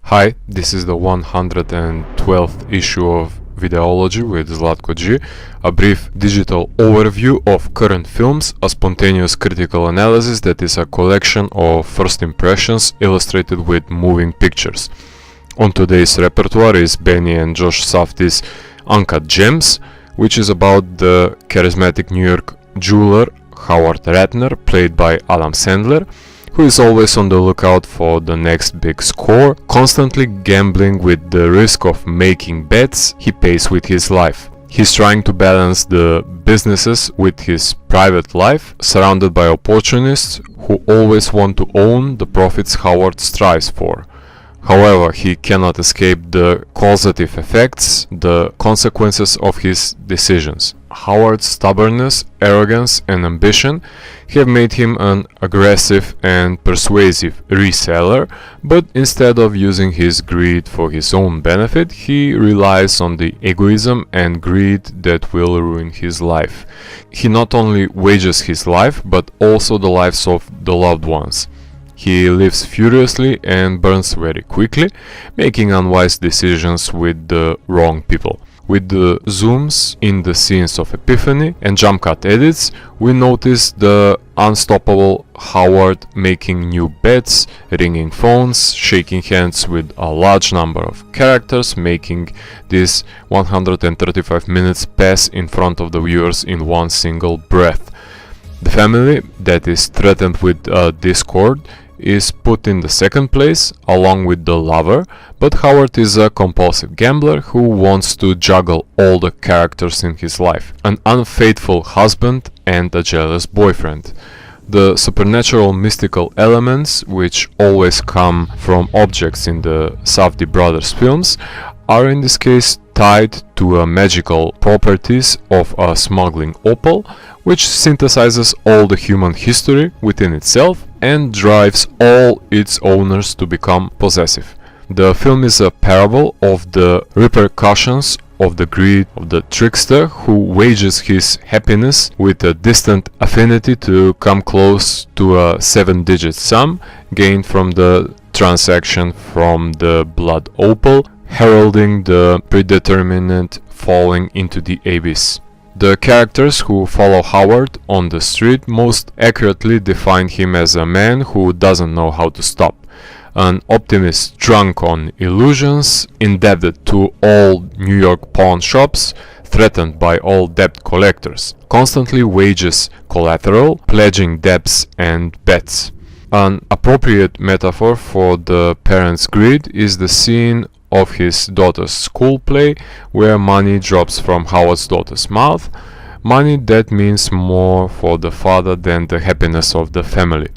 Hi, this is the 112th issue of Videology with Zlatko G, a brief digital overview of current films, a spontaneous critical analysis that is a collection of first impressions illustrated with moving pictures. On today's repertoire is Benny and Josh Safdie's Uncut Gems, which is about the charismatic New York jeweler Howard Ratner, played by Adam Sandler, who is always on the lookout for the next big score, constantly gambling with the risk of making bets he pays with his life. He's trying to balance the businesses with his private life, surrounded by opportunists who always want to own the profits Howard strives for. However, he cannot escape the causative effects, the consequences of his decisions. Howard's stubbornness, arrogance, and ambition have made him an aggressive and persuasive reseller, but instead of using his greed for his own benefit, he relies on the egoism and greed that will ruin his life. He not only wages his life, but also the lives of the loved ones. He lives furiously and burns very quickly, making unwise decisions with the wrong people. With the zooms in the scenes of Epiphany and jump cut edits, we notice the unstoppable Howard making new bets, ringing phones, shaking hands with a large number of characters, making these 135 minutes pass in front of the viewers in one single breath. The family that is threatened with discord is put in the second place along with the lover, but Howard is a compulsive gambler who wants to juggle all the characters in his life, an unfaithful husband and a jealous boyfriend. The supernatural mystical elements, which always come from objects in the Safdie brothers films, are in this case tied to magical properties of a smuggling opal, which synthesizes all the human history within itself and drives all its owners to become possessive. The film is a parable of the repercussions of the greed of the trickster who wages his happiness with a distant affinity to come close to a 7-digit sum gained from the transaction from the blood opal, heralding the predetermined falling into the abyss. The characters who follow Howard on the street most accurately define him as a man who doesn't know how to stop. An optimist drunk on illusions, indebted to all New York pawn shops, threatened by all debt collectors, constantly wages collateral, pledging debts and bets. An appropriate metaphor for the parents' greed is the scene of his daughter's school play, where money drops from Howard's daughter's mouth, money that means more for the father than the happiness of the family.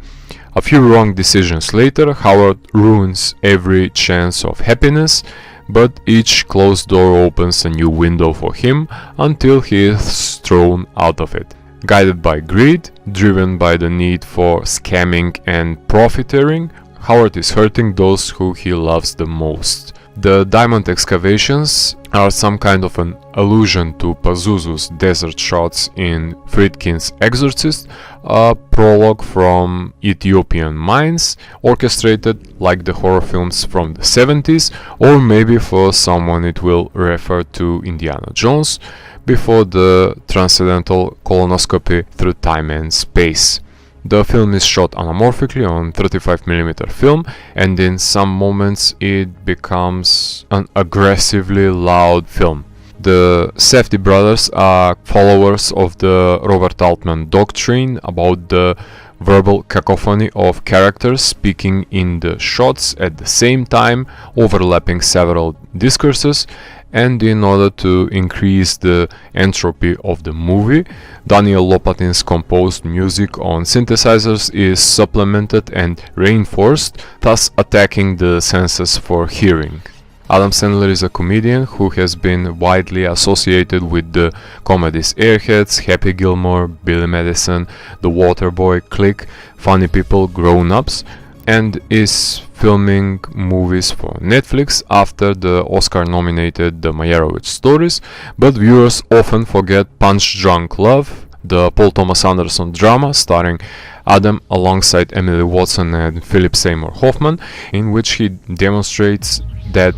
A few wrong decisions later, Howard ruins every chance of happiness, but each closed door opens a new window for him until he is thrown out of it. Guided by greed, driven by the need for scamming and profiteering, Howard is hurting those who he loves the most. The diamond excavations are some kind of an allusion to Pazuzu's desert shots in Friedkin's Exorcist, a prologue from Ethiopian mines, orchestrated like the horror films from the 70s, or maybe for someone it will refer to Indiana Jones, before the transcendental colonoscopy through time and space. The film is shot anamorphically on 35mm film, and in some moments it becomes an aggressively loud film. The Safdie brothers are followers of the Robert Altman doctrine about the verbal cacophony of characters speaking in the shots at the same time, overlapping several discourses, and in order to increase the entropy of the movie, Daniel Lopatin's composed music on synthesizers is supplemented and reinforced, thus attacking the senses for hearing. Adam Sandler is a comedian who has been widely associated with the comedies Airheads, Happy Gilmore, Billy Madison, The Waterboy, Click, Funny People, Grown Ups, and is filming movies for Netflix after the Oscar-nominated The Meyerowitz Stories, but viewers often forget Punch Drunk Love, the Paul Thomas Anderson drama starring Adam alongside Emily Watson and Philip Seymour Hoffman, in which he demonstrates that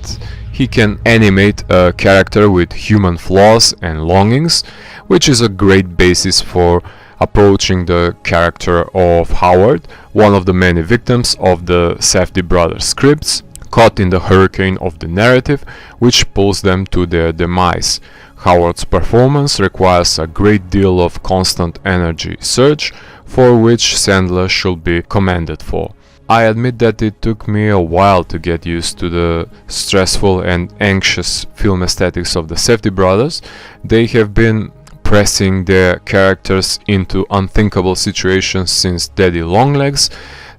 he can animate a character with human flaws and longings, which is a great basis for approaching the character of Howard, one of the many victims of the Safdie brothers' scripts, caught in the hurricane of the narrative, which pulls them to their demise. Howard's performance requires a great deal of constant energy surge, for which Sandler should be commended for. I admit that it took me a while to get used to the stressful and anxious film aesthetics of the Safdie brothers. They have been pressing their characters into unthinkable situations since Daddy Longlegs,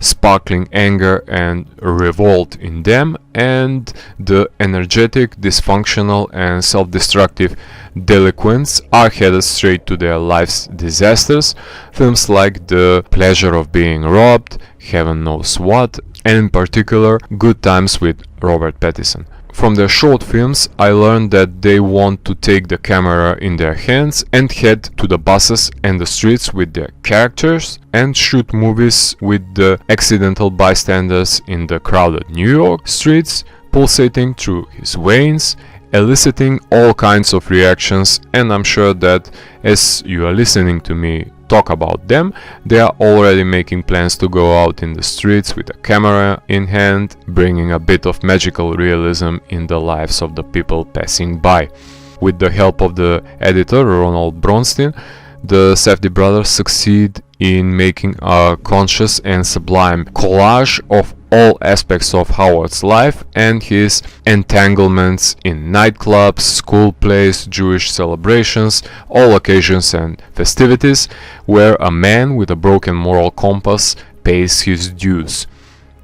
sparkling anger and revolt in them, and the energetic, dysfunctional and self-destructive delinquents are headed straight to their life's disasters. Films like The Pleasure of Being Robbed, Heaven Knows What, and in particular Good Times with Robert Pattinson. From their short films, I learned that they want to take the camera in their hands and head to the buses and the streets with their characters and shoot movies with the accidental bystanders in the crowded New York streets, pulsating through his veins, eliciting all kinds of reactions, and I'm sure that as you are listening to me talk about them, they are already making plans to go out in the streets with a camera in hand, bringing a bit of magical realism in the lives of the people passing by. With the help of the editor Ronald Bronstein, the Safdie brothers succeed in making a conscious and sublime collage of all aspects of Howard's life and his entanglements in nightclubs, school plays, Jewish celebrations, all occasions and festivities, where a man with a broken moral compass pays his dues.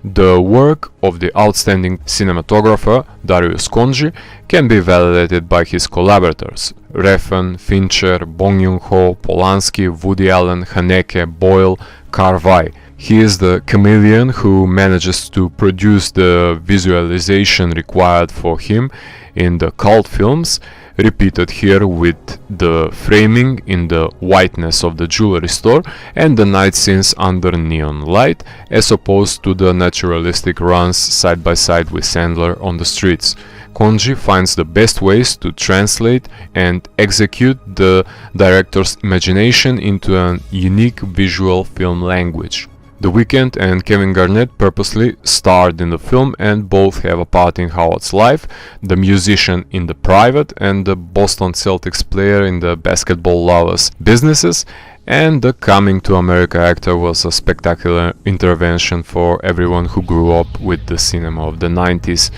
The work of the outstanding cinematographer Darius Khondji can be validated by his collaborators Refn, Fincher, Bong Joon-ho, Polanski, Woody Allen, Haneke, Boyle, Kar-wai. He is the chameleon who manages to produce the visualization required for him in the cult films, repeated here with the framing in the whiteness of the jewelry store and the night scenes under neon light, as opposed to the naturalistic runs side by side with Sandler on the streets. Khondji finds the best ways to translate and execute the director's imagination into a unique visual film language. The Weeknd and Kevin Garnett purposely starred in the film and both have a part in Howard's life, the musician in The Private and the Boston Celtics player in the Basketball Lovers Businesses, and the Coming to America actor was a spectacular intervention for everyone who grew up with the cinema of the 90s.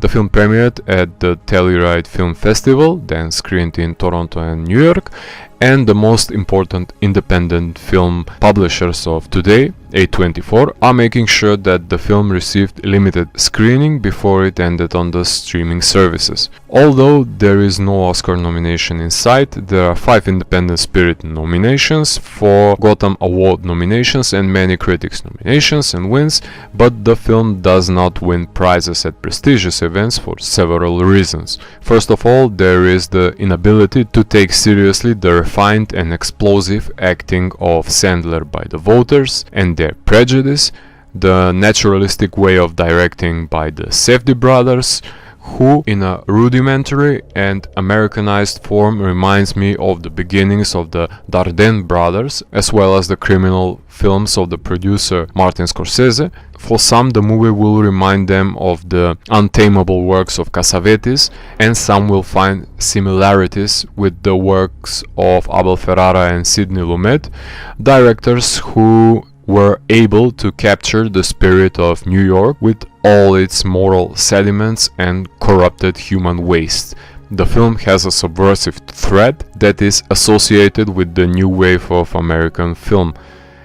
The film premiered at the Telluride Film Festival, then screened in Toronto and New York, and the most important independent film publishers of today, A24, are making sure that the film received limited screening before it ended on the streaming services. Although there is no Oscar nomination in sight, there are 5 Independent Spirit nominations, 4 Gotham Award nominations and many critics nominations and wins, but the film does not win prizes at prestigious events for several reasons. First of all, there is the inability to take seriously the refined and explosive acting of Sandler by the voters and their prejudice, the naturalistic way of directing by the Safdie brothers, who in a rudimentary and Americanized form reminds me of the beginnings of the Dardenne brothers, as well as the criminal films of the producer Martin Scorsese. For some, the movie will remind them of the untamable works of Cassavetes, and some will find similarities with the works of Abel Ferrara and Sidney Lumet, directors who were able to capture the spirit of New York with all its moral sediments and corrupted human waste. The film has a subversive thread that is associated with the new wave of American film.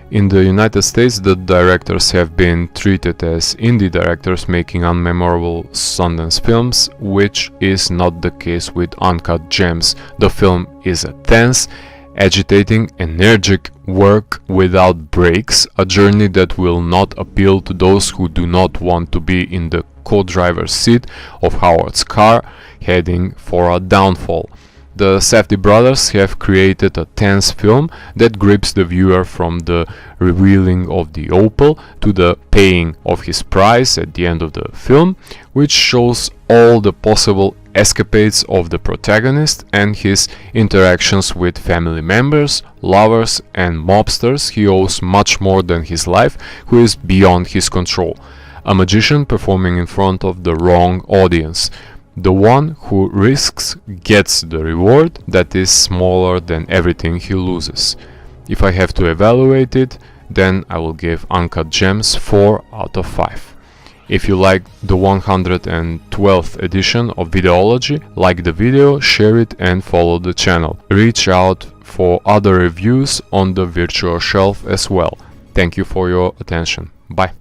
In the United States, the directors have been treated as indie directors making unmemorable Sundance films, which is not the case with Uncut Gems. The film is a tense, agitating, energetic work without breaks, a journey that will not appeal to those who do not want to be in the co-driver's seat of Howard's car, heading for a downfall. The Safdie brothers have created a tense film that grips the viewer from the revealing of the opal to the paying of his price at the end of the film, which shows all the possible escapades of the protagonist and his interactions with family members, lovers and mobsters he owes much more than his life, who is beyond his control. A magician performing in front of the wrong audience. The one who risks gets the reward that is smaller than everything he loses. If I have to evaluate it, then I will give Uncut Gems 4 out of 5. If you like the 112th edition of Videology, like the video, share it and follow the channel. Reach out for other reviews on the virtual shelf as well. Thank you for your attention. Bye.